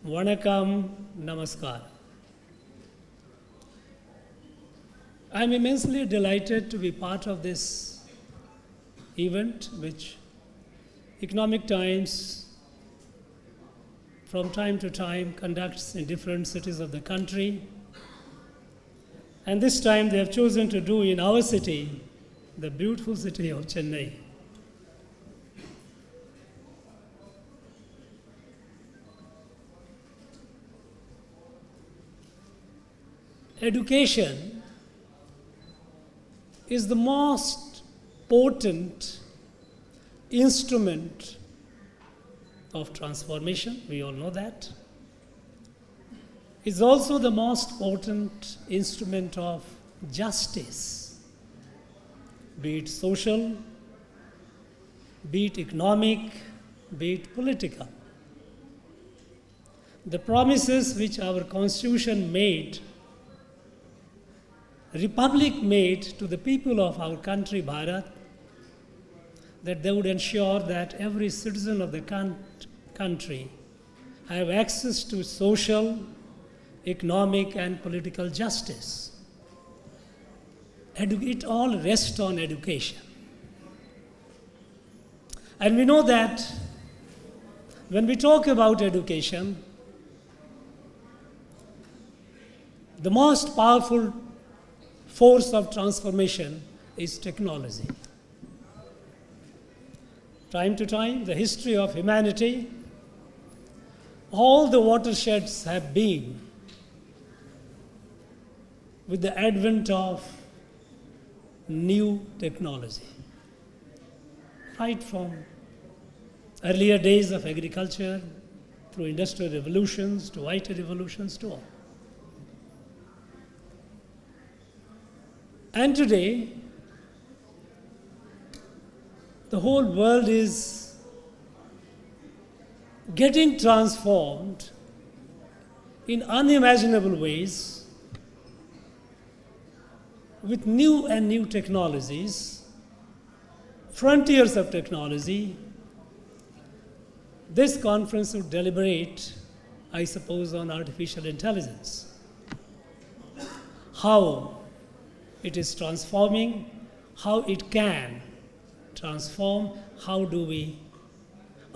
Vanakkam, Namaskar. I am immensely delighted to be part of this event, which Economic Times from time to time conducts in different cities of the country. And this time they have chosen to do in our city, the beautiful city of Chennai. Education is the most potent instrument of transformation. We all know that. It's also the most potent instrument of justice, be it social, be it economic, be it political. The promises which our Constitution made, Republic made to the people of our country, Bharat, that they would ensure that every citizen of the country have access to social, economic and political justice. It all rests on education. And we know that when we talk about education, the most powerful force of transformation is technology. Time to time, the history of humanity, all the watersheds have been with the advent of new technology. Right from earlier days of agriculture, through industrial revolutions, to IT revolutions, to all. And today, the whole world is getting transformed in unimaginable ways with new and new technologies, frontiers of technology. This conference would deliberate, I suppose, on artificial intelligence. How it is transforming, how it can transform, how do we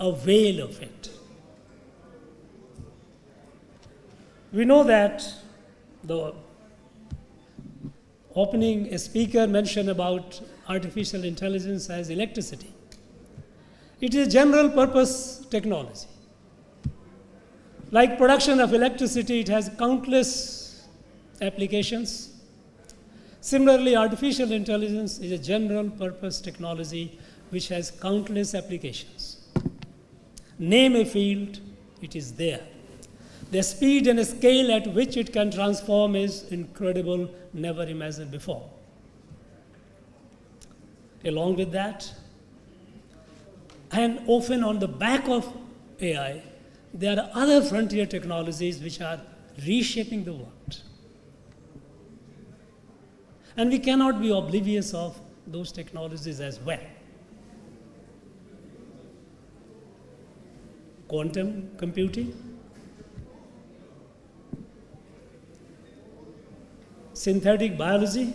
avail of it. We know that the opening speaker mentioned about artificial intelligence as electricity. It is a general purpose technology. Like production of electricity, it has countless applications. Similarly, artificial intelligence is a general purpose technology which has countless applications. Name a field, it is there. The speed and scale at which it can transform is incredible, never imagined before. Along with that, and often on the back of AI, there are other frontier technologies which are reshaping the world. And we cannot be oblivious of those technologies as well. Quantum computing, synthetic biology,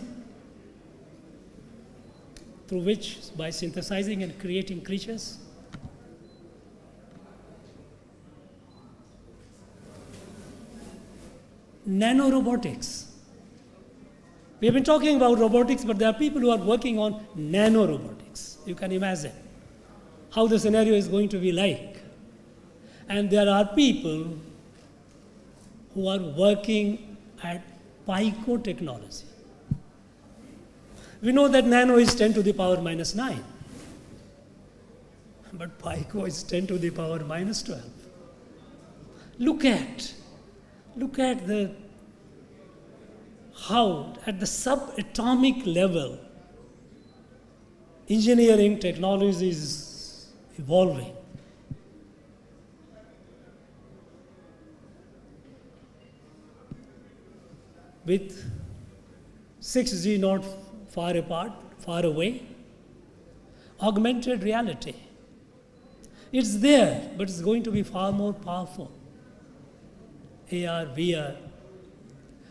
through which, by synthesizing and creating creatures, nanorobotics. We have been talking about robotics, but there are people who are working on nanorobotics. You can imagine how the scenario is going to be like. And there are people who are working at pico technology. We know that nano is 10 to the power minus 9. But pico is 10 to the power minus 12. Look at how at the subatomic level engineering technology is evolving. With 6G not far apart, far away. Augmented reality. It's there, but it's going to be far more powerful. AR, VR.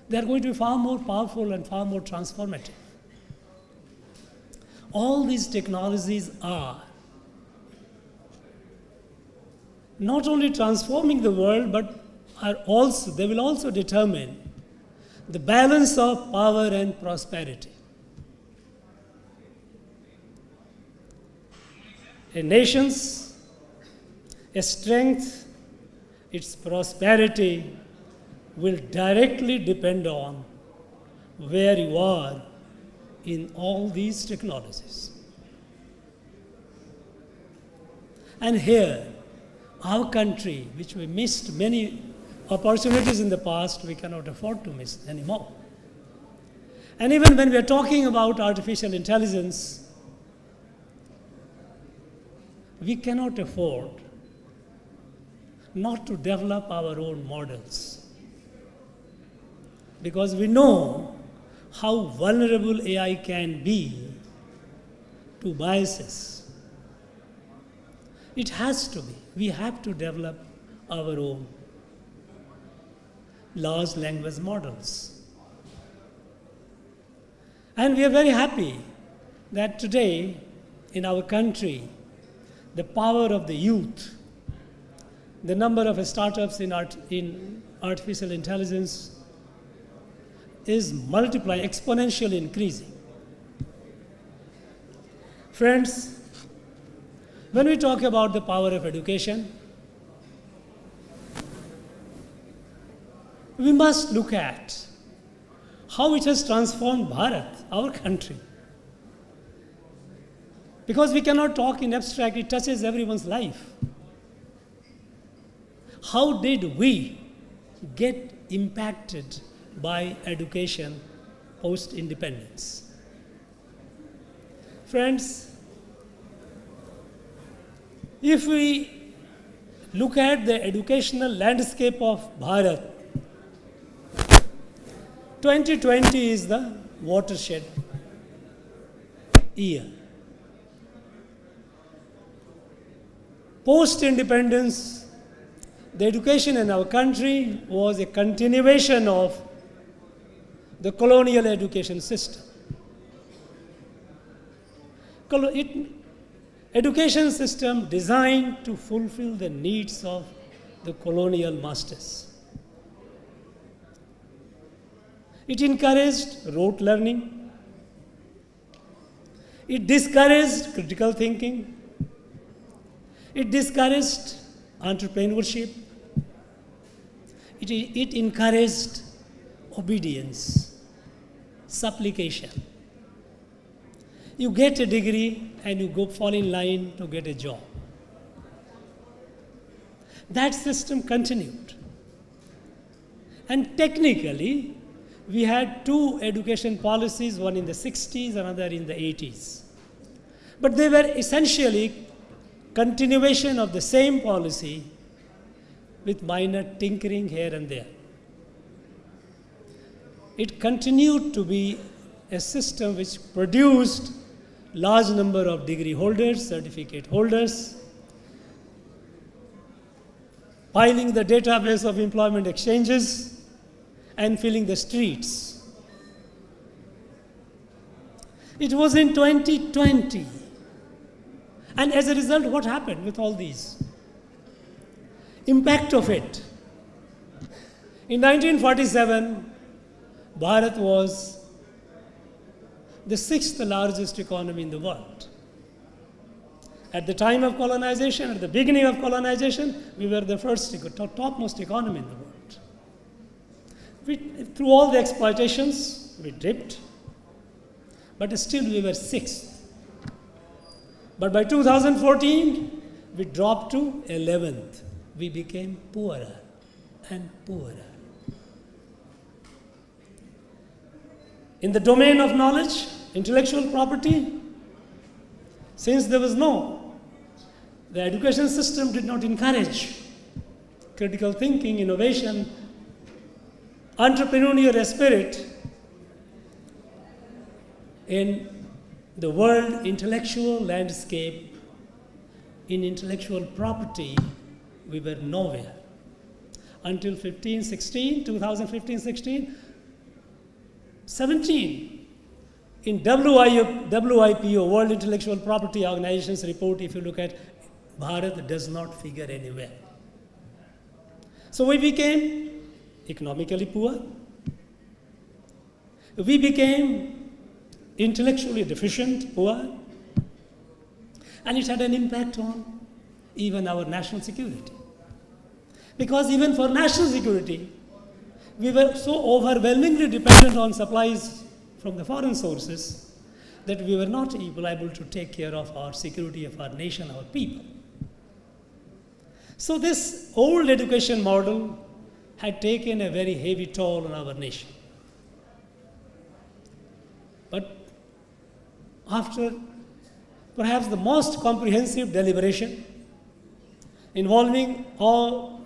They are going to be far more powerful and far more transformative. All these technologies are not only transforming the world, but they will also determine the balance of power and prosperity. A nation's strength, its prosperity will directly depend on where you are in all these technologies. And here, our country, which we missed many opportunities in the past, we cannot afford to miss anymore. And even when we are talking about artificial intelligence, we cannot afford not to develop our own models, because we know how vulnerable AI can be to biases. It has to be. We have to develop our own large language models. And we are very happy that today in our country, the power of the youth, the number of startups in artificial intelligence is multiplying, exponentially increasing. Friends, when we talk about the power of education, we must look at how it has transformed Bharat, our country. Because we cannot talk in abstract, it touches everyone's life. How did we get impacted by education post-independence? Friends, if we look at the educational landscape of Bharat, 2020 is the watershed year. Post-independence, the education in our country was a continuation of the colonial education system. Education system designed to fulfill the needs of the colonial masters. It encouraged rote learning. It discouraged critical thinking. It discouraged entrepreneurship. It encouraged obedience, supplication. You get a degree and you fall in line to get a job. That system continued. And technically, we had two education policies, one in the 60s, another in the 80s. But they were essentially continuation of the same policy with minor tinkering here and there. It continued to be a system which produced large number of degree holders, certificate holders, piling the database of employment exchanges and filling the streets. It was in 2020. And as a result, what happened with all these? Impact of it. In 1947, Bharat was the sixth largest economy in the world. At the time of colonization, at the beginning of colonization, we were the topmost economy in the world. Through all the exploitations, we dipped, but still we were sixth. But by 2014, we dropped to 11th. We became poorer and poorer. In the domain of knowledge, intellectual property, since there was the education system did not encourage critical thinking, innovation, entrepreneurial spirit, in the world intellectual landscape, in intellectual property, we were nowhere. Until 2015-16, 17, in WIPO, World Intellectual Property Organization's report, if you look at, Bharat does not figure anywhere. So we became economically poor. We became intellectually deficient, poor, and it had an impact on even our national security. Because even for national security, we were so overwhelmingly dependent on supplies from the foreign sources that we were not able to take care of our security of our nation, our people. So this old education model had taken a very heavy toll on our nation. But after perhaps the most comprehensive deliberation involving all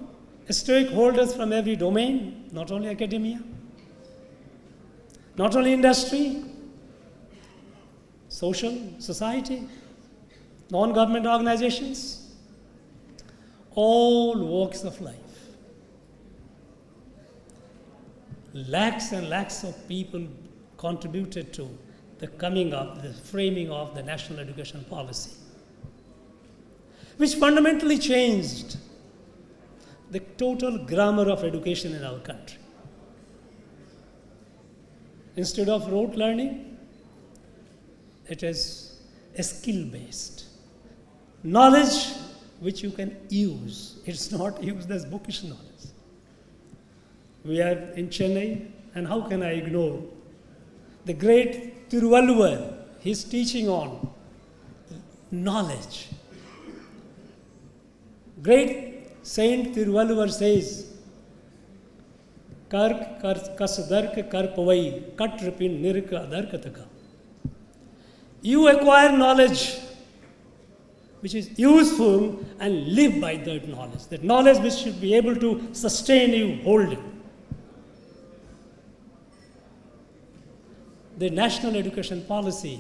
stakeholders from every domain, not only academia, not only industry, society, non-government organizations, all walks of life. Lakhs and lakhs of people contributed to the coming up, the framing of the national education policy, which fundamentally changed the total grammar of education in our country. Instead of rote learning, it is a skill-based. Knowledge which you can use. It's not used as bookish knowledge. We are in Chennai, and how can I ignore the great Tiruvalluvar, his teaching on knowledge. Great Saint Tiruvalluvar says, Kark kasdark karpavai katripin nirka darkataka. You acquire knowledge which is useful and live by that knowledge. That knowledge which should be able to sustain you, hold you. The national education policy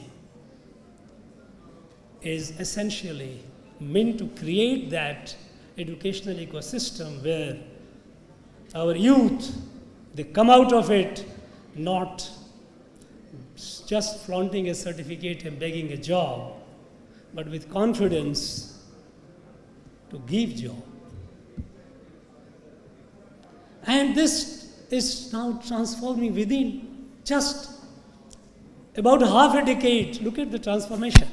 is essentially meant to create that educational ecosystem where our youth, they come out of it not just flaunting a certificate and begging a job, but with confidence to give job. And this is now transforming within just about half a decade. Look at the transformation.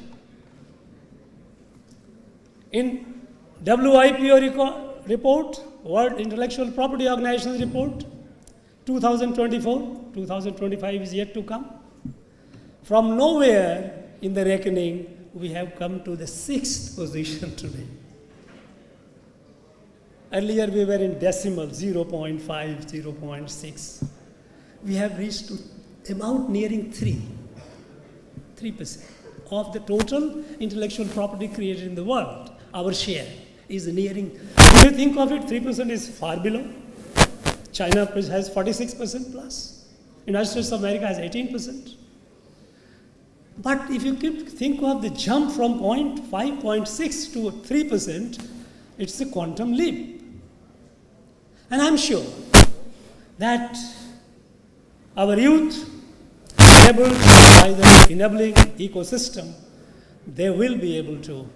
In WIPO report, World Intellectual Property Organization's report, 2024, 2025 is yet to come. From nowhere in the reckoning, we have come to the 6th position today. Earlier we were in decimal, 0.5, 0.6. We have reached to about nearing 3% of the total intellectual property created in the world. Our share is nearing, if you think of it, 3% is far below. China has 46% plus. United States of America has 18%. But if you think of the jump from 0.5, 0.6 to 3%, it's a quantum leap. And I'm sure that our youth, enabled by the enabling ecosystem, they will be able to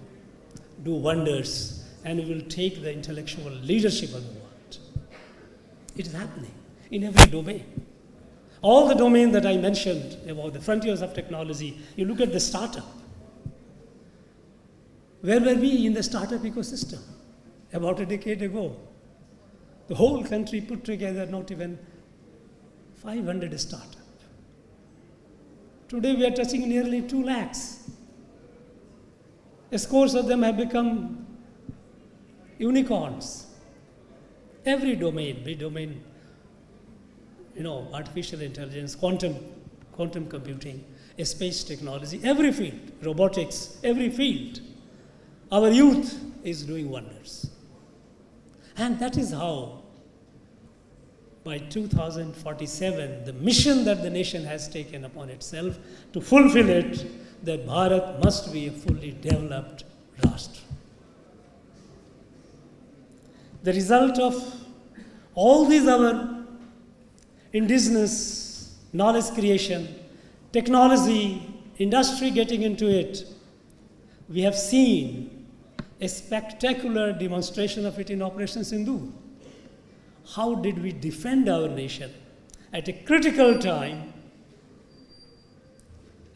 do wonders and will take the intellectual leadership of the world. It is happening in every domain. All the domains that I mentioned about the frontiers of technology, you look at the startup. Where were we in the startup ecosystem about a decade ago? The whole country put together not even 500 startups. Today we are touching nearly 2 lakhs. Scores of them have become unicorns. Every domain, artificial intelligence, quantum computing, space technology, every field, robotics, every field, our youth is doing wonders. And that is how by 2047, the mission that the nation has taken upon itself to fulfill it, that Bharat must be a fully developed Rashtra. The result of all these our indigenous knowledge creation, technology, industry getting into it, we have seen a spectacular demonstration of it in Operation Sindhu. How did we defend our nation at a critical time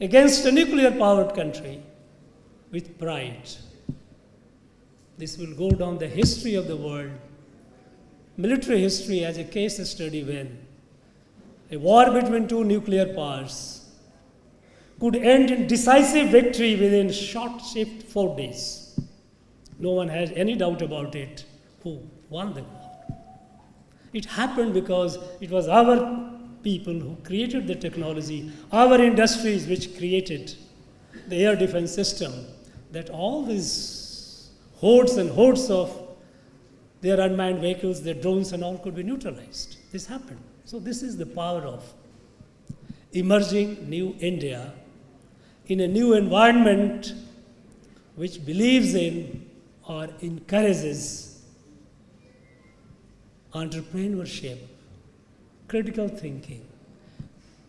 against a nuclear-powered country with pride? This will go down the history of the world, military history, as a case study when a war between two nuclear powers could end in decisive victory within short shift 4 days. No one has any doubt about it who won the war. It happened because it was our people who created the technology, our industries which created the air defense system, that all these hordes and hordes of their unmanned vehicles, their drones and all could be neutralized. This happened. So this is the power of emerging new India in a new environment which believes in or encourages entrepreneurship, critical thinking,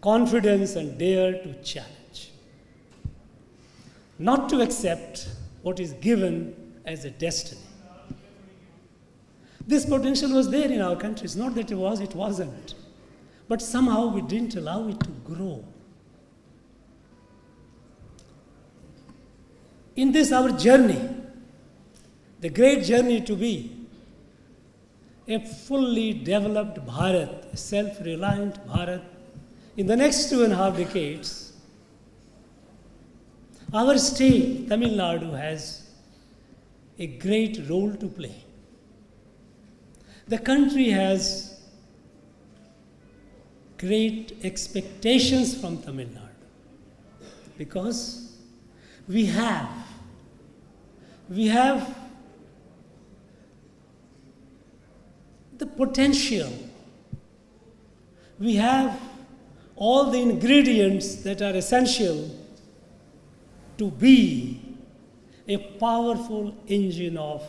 confidence and dare to challenge. Not to accept what is given as a destiny. This potential was there in our country. It's not that it wasn't. But somehow we didn't allow it to grow. In this, our journey, the great journey to be a fully developed Bharat, a self-reliant Bharat, in the next 2.5 decades, our state, Tamil Nadu, has a great role to play. The country has great expectations from Tamil Nadu because we have the potential, we have all the ingredients that are essential to be a powerful engine of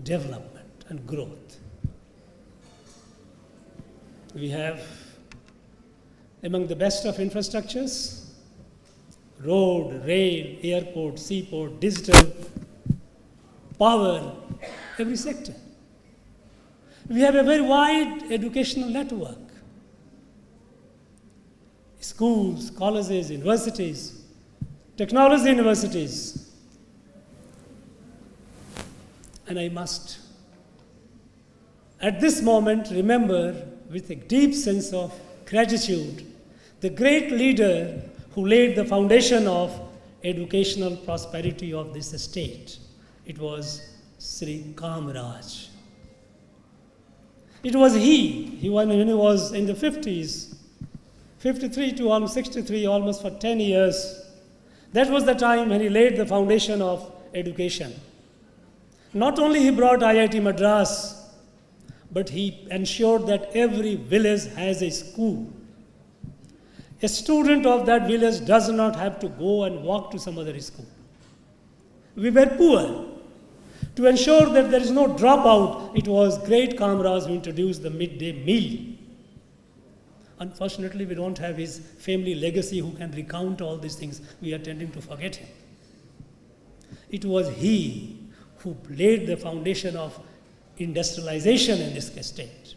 development and growth. We have among the best of infrastructures, road, rail, airport, seaport, digital, power, every sector. We have a very wide educational network. Schools, colleges, universities, technology universities. And I must, at this moment, remember with a deep sense of gratitude the great leader who laid the foundation of educational prosperity of this state. It was Sri Kamaraj. It was he when he was in the 50s, 53 to almost 63, almost for 10 years. That was the time when he laid the foundation of education. Not only he brought IIT Madras, but he ensured that every village has a school. A student of that village does not have to go and walk to some other school. We were poor. To ensure that there is no dropout, it was great Kamaraj who introduced the midday meal. Unfortunately, we don't have his family legacy who can recount all these things. We are tending to forget him. It was he who laid the foundation of industrialization in this state.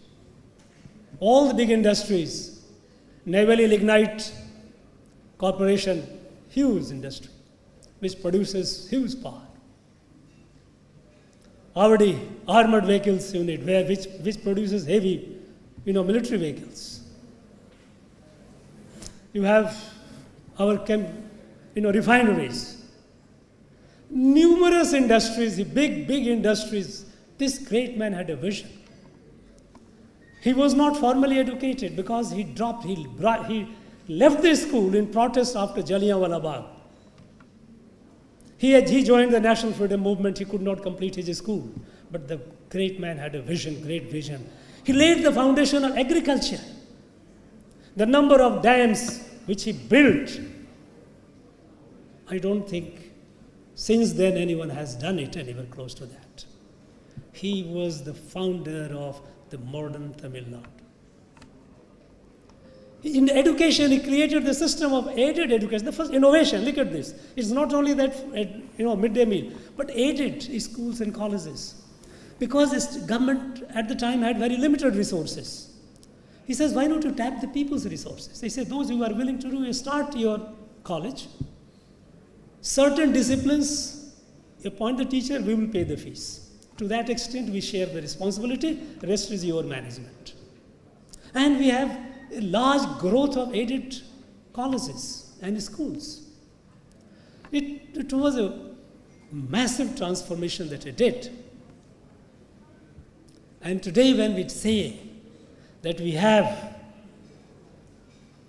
All the big industries, Naval Lignite Corporation, huge industry, which produces huge power. Avadi Armored Vehicles Unit, which produces heavy, military vehicles. You have our refineries, numerous industries, big industries. This great man had a vision. He was not formally educated because he left the school in protest after Jallianwala Bagh. He joined the National Freedom Movement. He could not complete his school. But the great man had a vision, great vision. He laid the foundation of agriculture. The number of dams which he built, I don't think since then anyone has done it anywhere close to that. He was the founder of the modern Tamil Nadu. In education, he created the system of aided education. The first innovation, look at this. It's not only that, midday meal, but aided schools and colleges. Because the government at the time had very limited resources. He says, why not you tap the people's resources? He said, those who are willing to do, you start your college. Certain disciplines, you appoint the teacher, we will pay the fees. To that extent, we share the responsibility, the rest is your management. And we have a large growth of aided colleges and schools. It was a massive transformation that it did. And today when we say that we have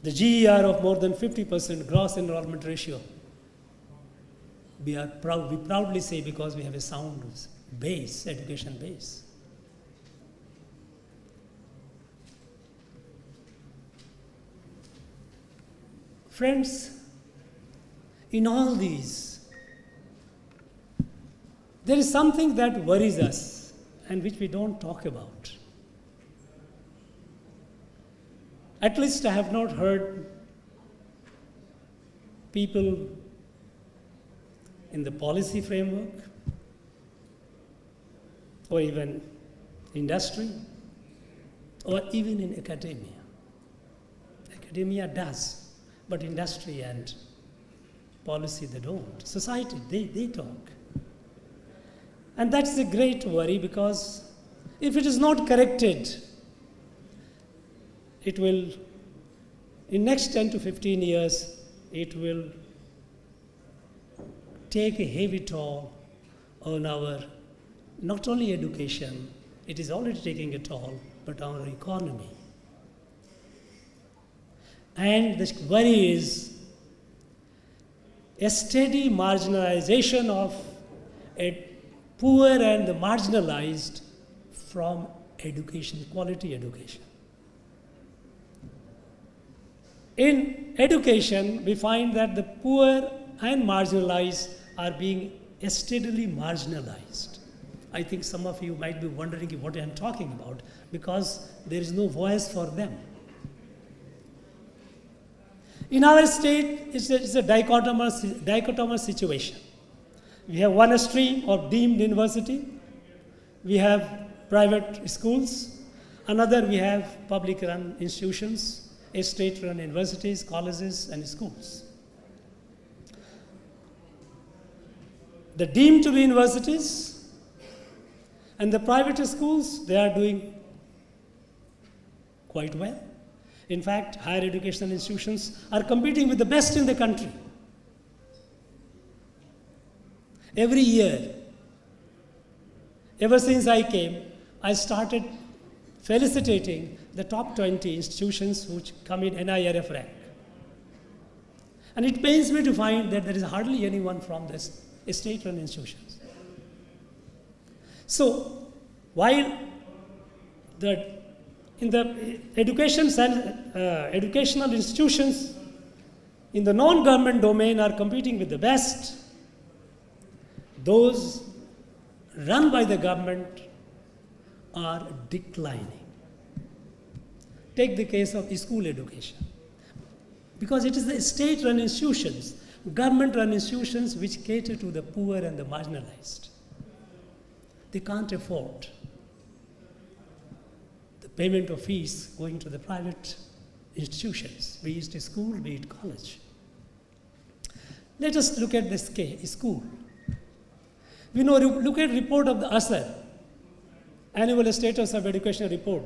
the GER of more than 50% gross enrollment ratio, we proudly say because we have a sound base, education base. Friends, in all these, there is something that worries us and which we don't talk about. At least I have not heard people in the policy framework or even industry or even in academia. Academia does. But industry and policy, they don't. Society, they talk. And that's a great worry because if it is not corrected, it will, in next 10 to 15 years, it will take a heavy toll on our, not only education, it is already taking a toll, but our economy. And the worry is a steady marginalization of a poor and the marginalized from education, quality education. In education, we find that the poor and marginalized are being steadily marginalized. I think some of you might be wondering what I'm talking about because there is no voice for them. In our state, it's a dichotomous situation. We have one stream of deemed university, we have private schools, another we have public-run institutions, state-run universities, colleges, and schools. The deemed to be universities and the private schools, they are doing quite well. In fact, higher educational institutions are competing with the best in the country. Every year, ever since I came, I started felicitating the top 20 institutions which come in NIRF rank. And it pains me to find that there is hardly anyone from the state-run institutions. So, while in the educational institutions in the non-government domain are competing with the best, those run by the government are declining. Take the case of school education. Because it is the state-run institutions, government-run institutions which cater to the poor and the marginalized. They can't afford the payment of fees going to the private institutions, be it school, be it college. Let us look at this case, school. We know, look at report of the ASER, Annual Status of Education Report,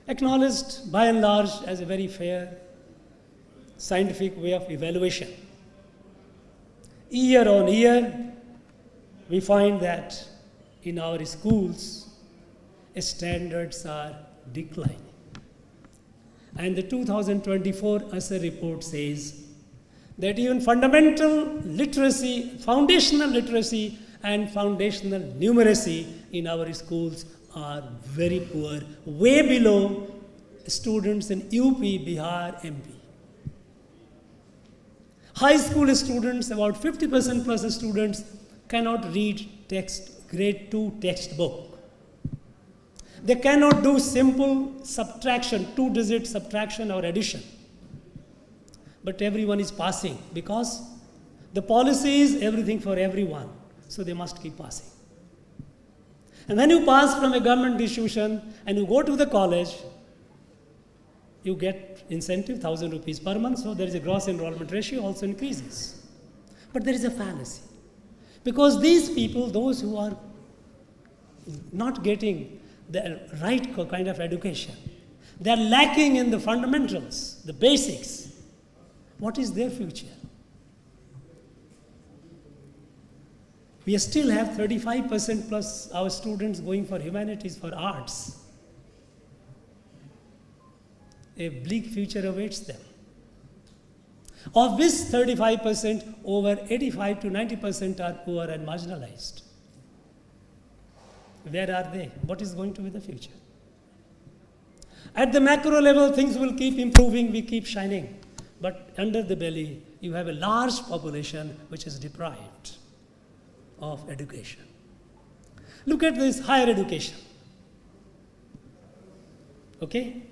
acknowledged by and large as a very fair scientific way of evaluation. Year on year, we find that in our schools, standards are declining. And the 2024 ASER report says that even fundamental literacy, foundational literacy, and foundational numeracy in our schools are very poor, way below students in UP, Bihar, MP. High school students, about 50% plus students, cannot read grade 2 textbook. They cannot do simple subtraction, 2-digit subtraction or addition. But everyone is passing because the policy is everything for everyone. So they must keep passing. And when you pass from a government institution and you go to the college, you get incentive, 1,000 rupees per month, so there is a gross enrollment ratio also increases. But there is a fallacy. Because these people, those who are not getting the right kind of education, they are lacking in the fundamentals, the basics. What is their future? We still have 35% plus our students going for humanities, for arts. A bleak future awaits them. Of this 35%, over 85 to 90% are poor and marginalized. Where are they? What is going to be the future? At the macro level, things will keep improving, we keep shining. But under the belly, you have a large population which is deprived of education. Look at this higher education. Okay?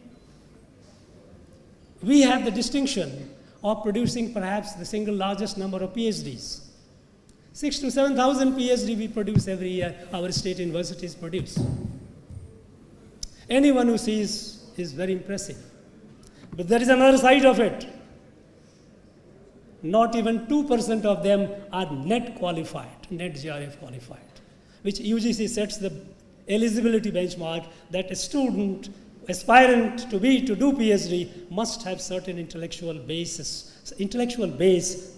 We have the distinction of producing perhaps the single largest number of PhDs. 6,000 to 7,000 PhD we produce every year, our state universities produce. Anyone who sees is very impressive. But there is another side of it. Not even 2% of them are net qualified, net GRF qualified, which UGC sets the eligibility benchmark that a student, aspirant to do PhD must have certain intellectual base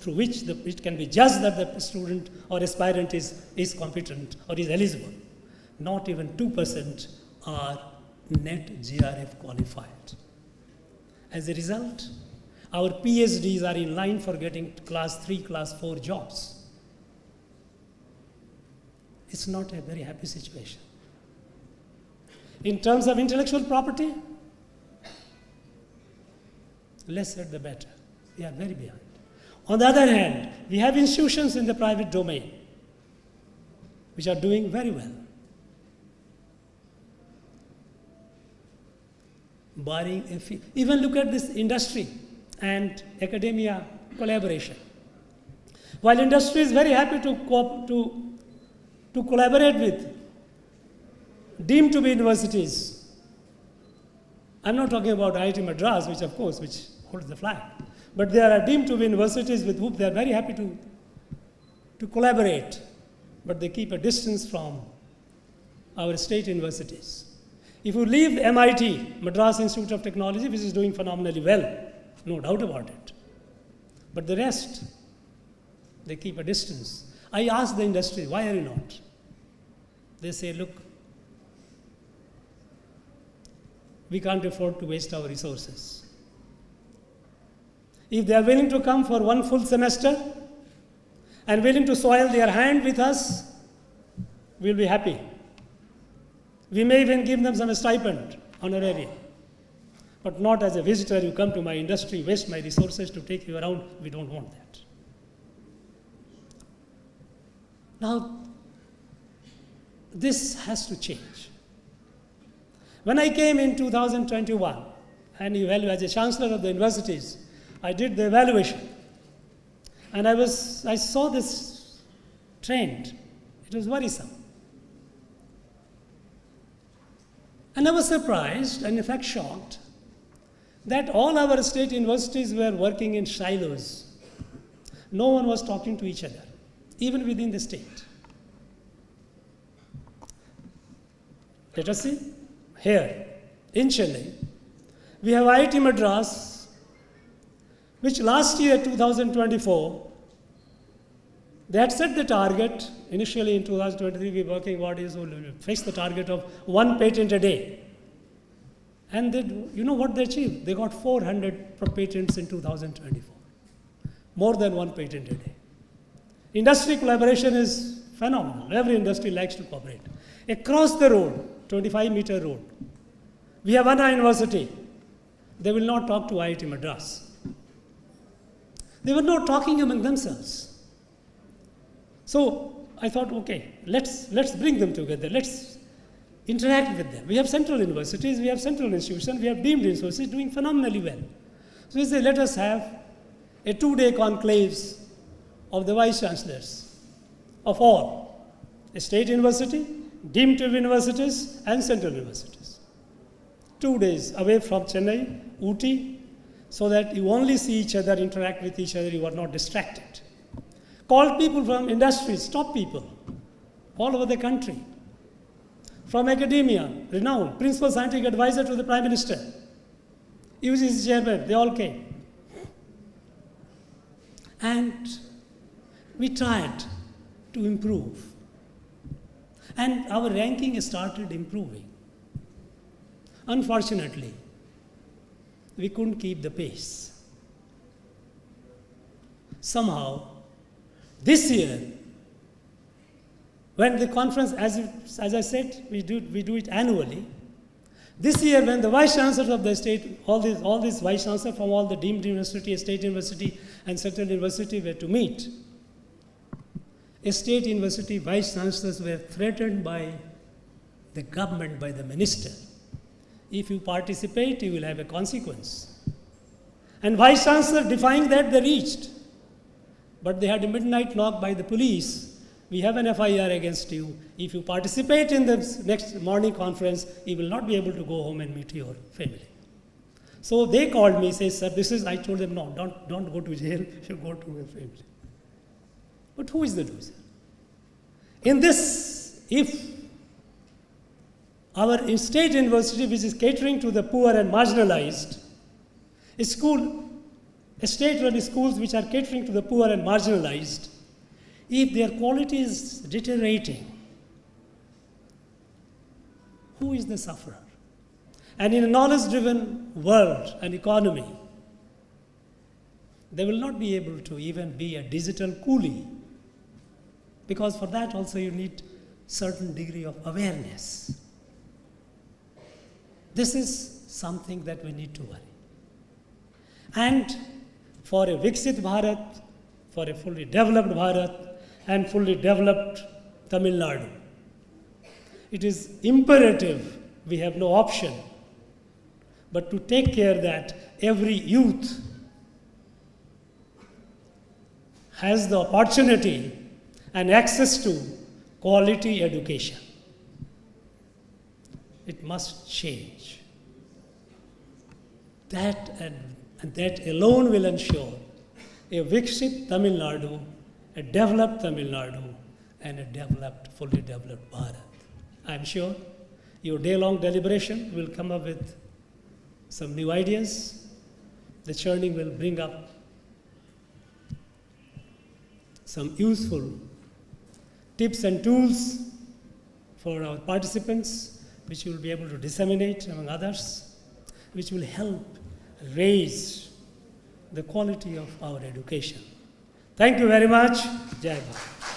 through which it can be judged that the student or aspirant is competent or is eligible. Not even 2% are net GRF qualified. As a result, our PhDs are in line for getting class 3, class 4 jobs. It's not a very happy situation. In terms of intellectual property, less said the better. We are very behind. On the other hand, we have institutions in the private domain which are doing very well. Barring a few. Even look at this industry and academia collaboration. While industry is very happy to collaborate with deemed to be universities, I'm not talking about IIT Madras, which holds the flag, but there are deemed to be universities with whom they are very happy to collaborate, but they keep a distance from our state universities. If you leave MIT, Madras Institute of Technology, which is doing phenomenally well, no doubt about it, but the rest, they keep a distance. I ask the industry, why are you not? They say, look, we can't afford to waste our resources. If they are willing to come for one full semester and willing to soil their hand with us, we'll be happy. We may even give them some stipend, honorarium. But not as a visitor, you come to my industry, waste my resources to take you around. We don't want that. Now, this has to change. When I came in 2021, and as a chancellor of the universities, I did the evaluation. And I saw this trend. It was worrisome. And I was surprised, and in fact shocked, that all our state universities were working in silos. No one was talking to each other, even within the state. Let us see. Here, in Chennai, we have IIT Madras, which last year, 2024, they had set the target. Initially in 2023, we were working what is, fixed the target of 1 patent a day. And you know what they achieved? They got 400 patents in 2024. More than 1 patent a day. Industry collaboration is phenomenal. Every industry likes to cooperate. Across the road, 25-meter road. We have Anna University. They will not talk to IIT Madras. They were not talking among themselves. So I thought, okay, let's bring them together. Let's interact with them. We have central universities, we have central institutions, we have deemed universities doing phenomenally well. So we say, let us have a 2-day conclaves of the vice chancellors of all, a state university, deemed universities, and central universities. 2 days away from Chennai, Ooty, so that you only see each other, interact with each other, you are not distracted. Call people from industries, top people, all over the country. From academia, renowned, principal scientific advisor to the Prime Minister, UGC chairman, they all came. And we tried to improve. And our ranking started improving. Unfortunately, we couldn't keep the pace. Somehow, this year, when the conference, as I said, we do it annually. This year, when the vice chancellors of the state, all these vice chancellors from all the deemed university, state university, and central university were to meet, state university vice chancellors were threatened by the government, by the minister. If you participate, you will have a consequence. And vice chancellor, defying that, they reached. But they had a midnight knock by the police. We have an FIR against you. If you participate in the next morning conference, you will not be able to go home and meet your family. So they called me, say, sir, I told them, no, don't go to jail, you should go to your family. But who is the loser? In this, if our state university, which is catering to the poor and marginalized, state-run schools which are catering to the poor and marginalized, if their quality is deteriorating, who is the sufferer? And in a knowledge-driven world and economy, they will not be able to even be a digital coolie, because for that also you need certain degree of awareness. This is something that we need to worry. And for a Viksit Bharat, for a fully developed Bharat, and fully developed Tamil Nadu, it is imperative, we have no option, but to take care that every youth has the opportunity and access to quality education. It must change. That and that alone will ensure a Viksit Tamil Nadu, a developed Tamil Nadu, and a developed, fully developed Bharat. I'm sure your day-long deliberation will come up with some new ideas. The churning will bring up some useful tips and tools for our participants, which we will be able to disseminate among others, which will help raise the quality of our education. Thank you very much. Jai Bharat.